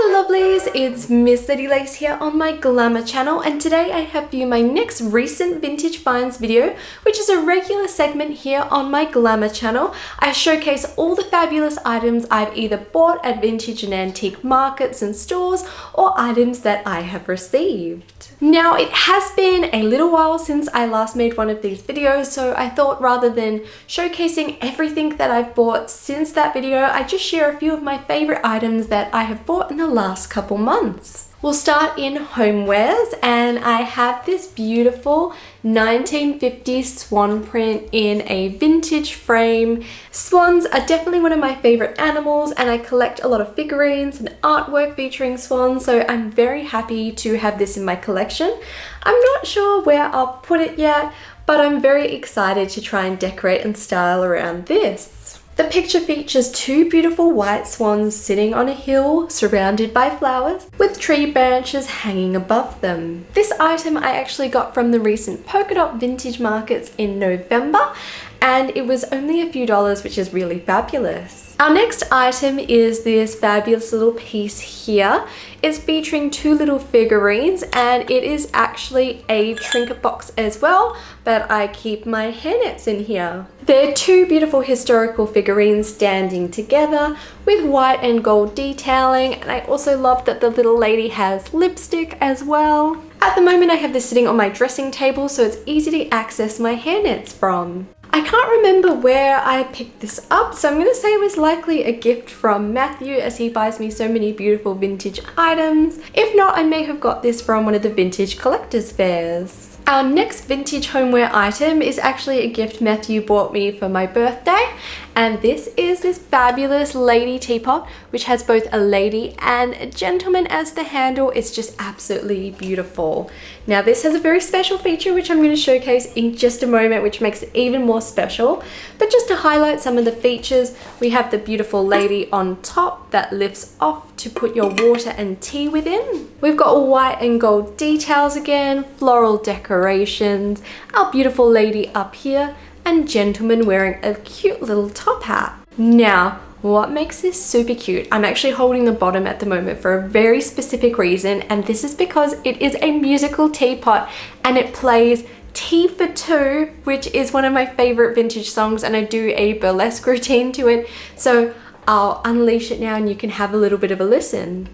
Hello lovelies, it's Miss Lady Lace here on my Glamour channel, and today I have for you my next recent vintage finds video, which is a regular segment here on my Glamour channel. I showcase all the fabulous items I've either bought at vintage and antique markets and stores or items that I have received. Now it has been a little while since I last made one of these videos, so I thought rather than showcasing everything that I've bought since that video, I just share a few of my favorite items that I have bought in the last couple months. We'll start in homewares, and I have this beautiful 1950s swan print in a vintage frame. Swans are definitely one of my favorite animals, and I collect a lot of figurines and artwork featuring swans, so I'm very happy to have this in my collection. I'm not sure where I'll put it yet, but I'm very excited to try and decorate and style around this. The picture features two beautiful white swans sitting on a hill surrounded by flowers with tree branches hanging above them. This item I actually got from the recent polka dot vintage markets in November, and it was only a few dollars, which is really fabulous. Our next item is this fabulous little piece here. It's featuring two little figurines, and it is actually a trinket box as well, but I keep my hairnets in here. They're two beautiful historical figurines standing together with white and gold detailing, and I also love that the little lady has lipstick as well. At the moment I have this sitting on my dressing table, so it's easy to access my hairnets from. I can't remember where I picked this up, so I'm going to say it was likely a gift from Matthew, as he buys me so many beautiful vintage items. If not, I may have got this from one of the vintage collectors fairs. Our next vintage homeware item is actually a gift Matthew bought me for my birthday, and this is this fabulous lady teapot, which has both a lady and a gentleman as the handle. It's just absolutely beautiful. Now this has a very special feature which I'm going to showcase in just a moment, which makes it even more special. But just to highlight some of the features, we have the beautiful lady on top that lifts off to put your water and tea within. We've got white and gold details again, floral decorations, our beautiful lady up here, and gentleman wearing a cute little top hat. Now, what makes this super cute? I'm actually holding the bottom at the moment for a very specific reason, and this is because it is a musical teapot and it plays Tea for Two, which is one of my favorite vintage songs, and I do a burlesque routine to it. So I'll unleash it now and you can have a little bit of a listen.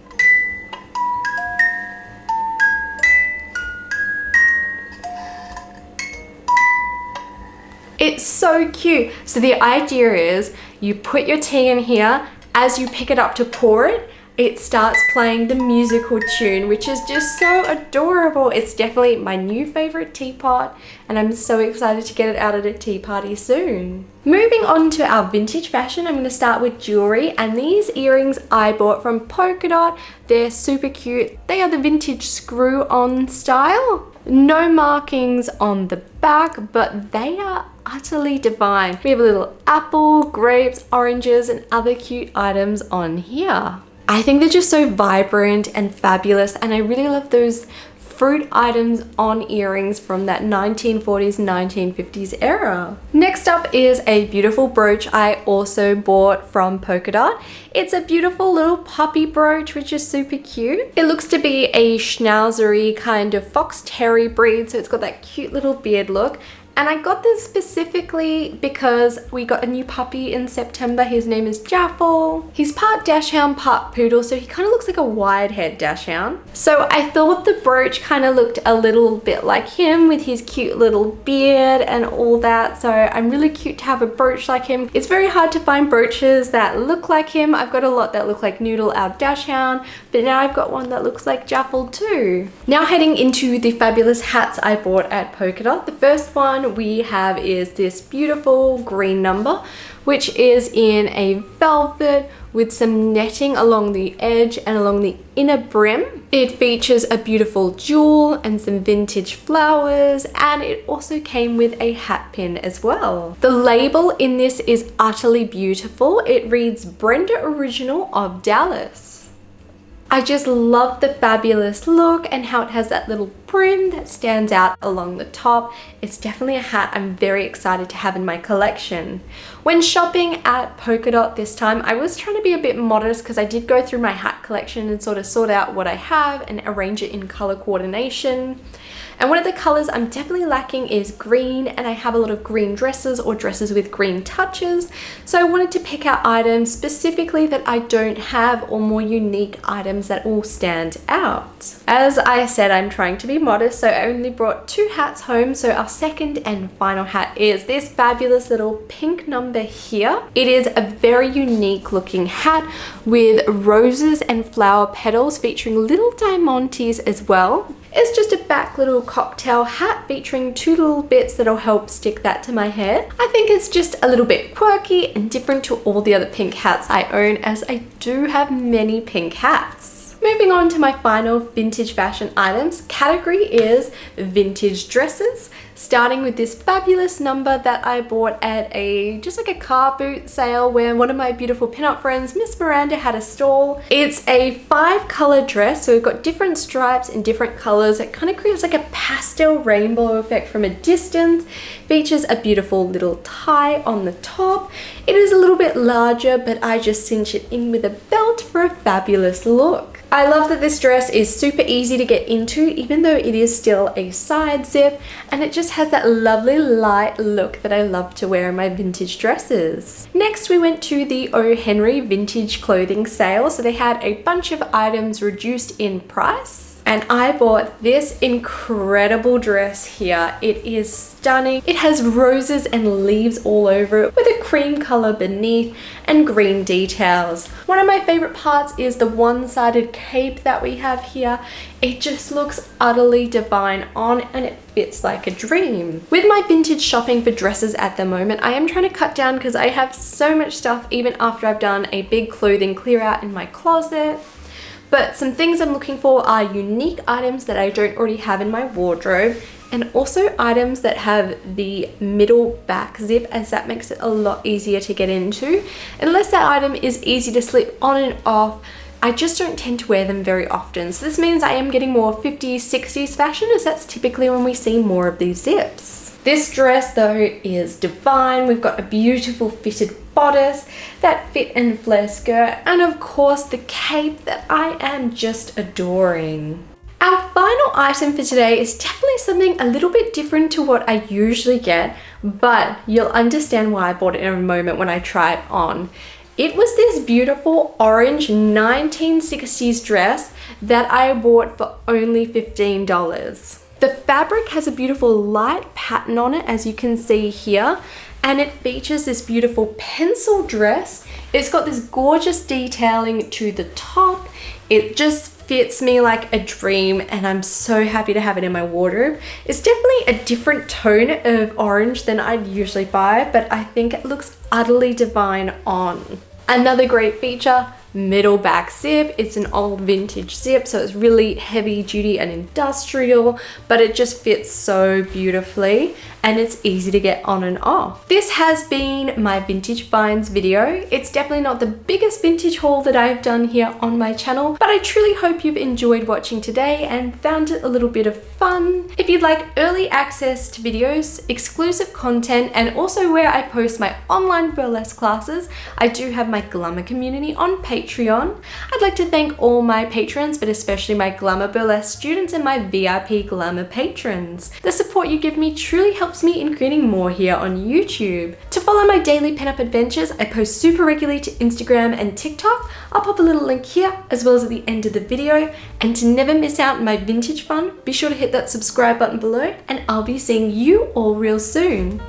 It's so cute. So the idea is you put your tea in here. As you pick it up to pour it, it starts playing the musical tune, which is just so adorable. It's definitely my new favorite teapot, and I'm so excited to get it out at a tea party soon. Moving on to our vintage fashion, I'm going to start with jewelry, and these earrings I bought from Polka Dot. They're super cute. They are the vintage screw-on style. No markings on the back, but they are utterly divine. We have a little apple, grapes, oranges, and other cute items on here. I think they're just so vibrant and fabulous, and I really love those fruit items on earrings from that 1940s and 1950s era. Next up is a beautiful brooch I also bought from Polka Dot. It's a beautiful little puppy brooch, which is super cute. It looks to be a schnauzery kind of fox terrier breed, so it's got that cute little beard look. And I got this specifically because we got a new puppy in September. His name is Jaffel. He's part dachshund, part poodle, so he kind of looks like a wide-haired dachshund. So I thought the brooch kind of looked a little bit like him with his cute little beard and all that. So I'm really cute to have a brooch like him. It's very hard to find brooches that look like him. I've got a lot that look like Noodle, our dachshund, but now I've got one that looks like Jaffel too. Now heading into the fabulous hats I bought at Polka Dot. The first one we have is this beautiful green number, which is in a velvet with some netting along the edge and along the inner brim. It features a beautiful jewel and some vintage flowers, and it also came with a hat pin as well. The label in this is utterly beautiful. It reads Brenda Original of Dallas. I just love the fabulous look and how it has that little brim that stands out along the top. It's definitely a hat I'm very excited to have in my collection. When shopping at Polka Dot this time, I was trying to be a bit modest because I did go through my hat collection and sort of sort out what I have and arrange it in color coordination. And one of the colors I'm definitely lacking is green, and I have a lot of green dresses or dresses with green touches. So I wanted to pick out items specifically that I don't have or more unique items that all stand out. As I said, I'm trying to be modest, so I only brought 2 hats home. So our second and final hat is this fabulous little pink number here. It is a very unique looking hat with roses and flower petals featuring little diamantes as well. It's just a back little cocktail hat featuring 2 little bits that'll help stick that to my hair. I think it's just a little bit quirky and different to all the other pink hats I own, as I do have many pink hats. Moving on to my final vintage fashion items, category is vintage dresses, starting with this fabulous number that I bought at just like a car boot sale where one of my beautiful pinup friends, Miss Miranda, had a stall. It's a 5-color dress, so we've got different stripes in different colors. It kind of creates like a pastel rainbow effect from a distance. Features a beautiful little tie on the top. It is a little bit larger, but I just cinch it in with a belt for a fabulous look. I love that this dress is super easy to get into, even though it is still a side zip, and it just has that lovely light look that I love to wear in my vintage dresses. Next, we went to the O. Henry vintage clothing sale. So they had a bunch of items reduced in price. And I bought this incredible dress here. It is stunning. It has roses and leaves all over it with a cream color beneath and green details. One of my favorite parts is the one-sided cape that we have here. It just looks utterly divine on, and it fits like a dream. With my vintage shopping for dresses at the moment, I am trying to cut down because I have so much stuff even after I've done a big clothing clear out in my closet. But some things I'm looking for are unique items that I don't already have in my wardrobe, and also items that have the middle back zip, as that makes it a lot easier to get into. Unless that item is easy to slip on and off, I just don't tend to wear them very often. So this means I am getting more 50s, 60s fashion, as that's typically when we see more of these zips. This dress though is divine. We've got a beautiful fitted bodice, that fit and flare skirt, and of course the cape that I am just adoring. Our final item for today is definitely something a little bit different to what I usually get, but you'll understand why I bought it in a moment when I try it on. It was this beautiful orange 1960s dress that I bought for only $15. The fabric has a beautiful light pattern on it, as you can see here, and it features this beautiful pencil dress. It's got this gorgeous detailing to the top. It just fits me like a dream, and I'm so happy to have it in my wardrobe. It's definitely a different tone of orange than I'd usually buy, but I think it looks utterly divine on. Another great feature, middle back zip. It's an old vintage zip, so it's really heavy duty and industrial, but it just fits so beautifully and it's easy to get on and off. This has been my vintage finds video. It's definitely not the biggest vintage haul that I've done here on my channel, but I truly hope you've enjoyed watching today and found it a little bit of fun. If you'd like early access to videos, exclusive content, and also where I post my online burlesque classes, I do have my Glamour community on Patreon. I'd like to thank all my patrons, but especially my Glamour burlesque students and my VIP Glamour patrons. The support you give me truly helps me in creating more here on YouTube. To follow my daily pinup adventures, I post super regularly to Instagram and TikTok. I'll pop a little link here as well as at the end of the video. And to never miss out on my vintage fun, be sure to hit that subscribe button below, and I'll be seeing you all real soon.